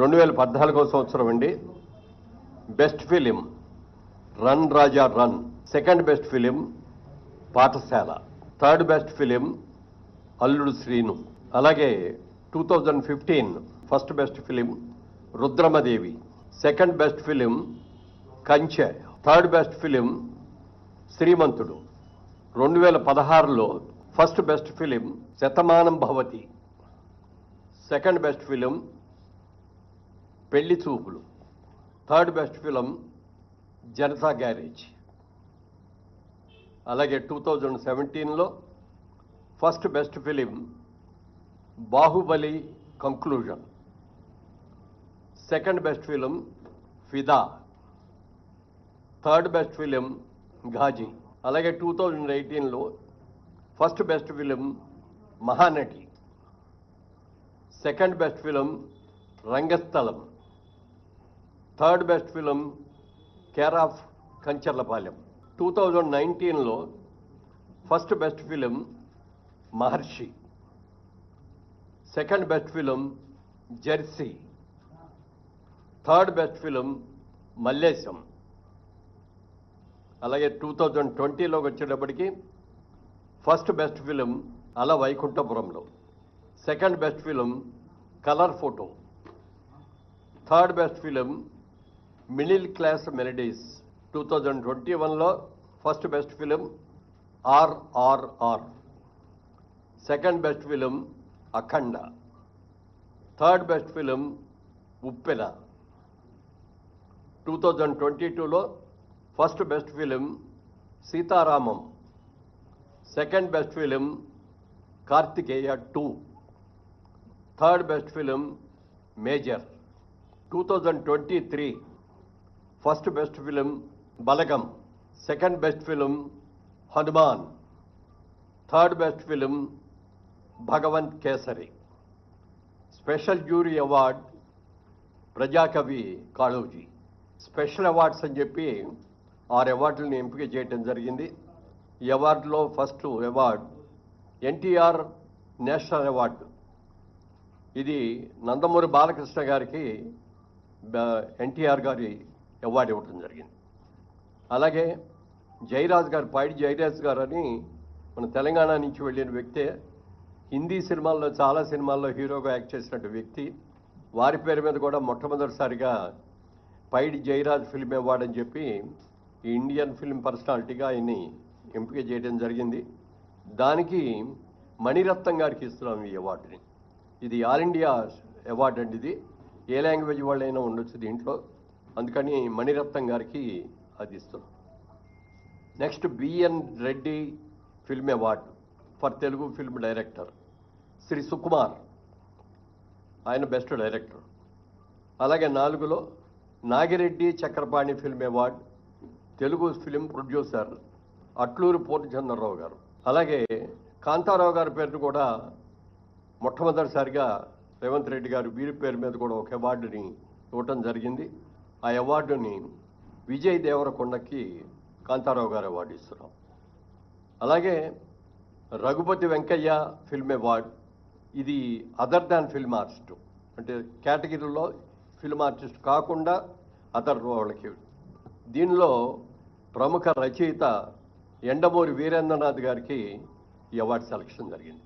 2014వ సంవత్సరం అండి. Best film run Raja run, second best film Pathashala, third best film Alludu Seenu. అలాగే 2015 first best film Rudhramadevi, second best film Kanche, third best film Srimanthudu. 2016లో first best film Shatamanam Bhavati, second best film Pelli Choopulu, third best film Janatha garage. అలాగే 2017లో first best film Baahubali conclusion, second best film Fidaa, third best film Ghazi. అలాగే 2018లో first best film Mahanati, second best film Rangasthalam, third best film care of Kancharapalem. 2019లో first best film Maharshi, second best film Jersey, third best film Mallesham. అలాగే 2020లోకి వచ్చేటప్పటికి first best film Ala వైకుంఠపురంలో, second best film colour photo, third best film middle class melodies. 2021లో first best film RRR, second best film Akhanda, third best film Uppena. 2022లో first best film Sitaramam, second best film Karthikeya 2, third best film Major. 2023 first best film Balagam, second best film Hanuman, third best film Bhagavanth Kesari. Special jury award Prajakavi Kaloji. Special awards అని చెప్పి 6 అవార్డులను ఎంపిక చేయడం జరిగింది. ఈ అవార్డులో first award NTR national award. ఇది నందమూరి బాలకృష్ణ గారికి ఎన్టీఆర్ గారి అవార్డు ఇవ్వడం జరిగింది. అలాగే జయరాజ్ గారు, పైడి జయరాజ్ గారు అని మన తెలంగాణ నుంచి వెళ్ళిన వ్యక్తే, హిందీ సినిమాల్లో చాలా సినిమాల్లో హీరోగా యాక్ట్ చేసినట్టు వ్యక్తి. వారి పేరు మీద కూడా మొట్టమొదటిసారిగా పైడి జయరాజ్ ఫిల్మ్ అవార్డు అని చెప్పి ఈ ఇండియన్ ఫిల్మ్ పర్సనాలిటీగా ఆయన్ని ఎంపిక చేయడం జరిగింది. దానికి మణిరత్నం గారికి ఇస్తున్నాం ఈ అవార్డుని. ఇది ఆల్ ఇండియా అవార్డు అండి. ఇది ఏ లాంగ్వేజ్ వాళ్ళైనా ఉండొచ్చు దీంట్లో, అందుకని మణిరత్నం గారికి అది ఇస్తున్నాం. Next B N Reddy film award for Telugu film director Shri Sukumar, ఆయన బెస్ట్ డైరెక్టర్. అలాగే 4లో Nagi Reddy Chakrapani film award Telugu film producer Atluri Purnachandra Rao గారు. అలాగే కాంతారావు గారి పేరును కూడా మొట్టమొదటిసారిగా రేవంత్ రెడ్డి గారు వీరి పేరు మీద కూడా ఒక అవార్డుని ఇవ్వటం జరిగింది. ఆ అవార్డుని విజయ్ దేవరకొండకి కాంతారావు గారు అవార్డు ఇస్తున్నాం. అలాగే రఘుపతి వెంకయ్య ఫిల్మ్ అవార్డు, ఇది అదర్ దాన్ ఫిల్మ్ ఆర్టిస్ట్, అంటే కేటగిరీలో ఫిల్మ్ ఆర్టిస్ట్ కాకుండా అదర్ వాళ్ళకి. దీనిలో ప్రముఖ రచయిత ఎండమూరి వీరేంద్రనాథ్ గారికి ఈ అవార్డు సెలక్షన్ జరిగింది.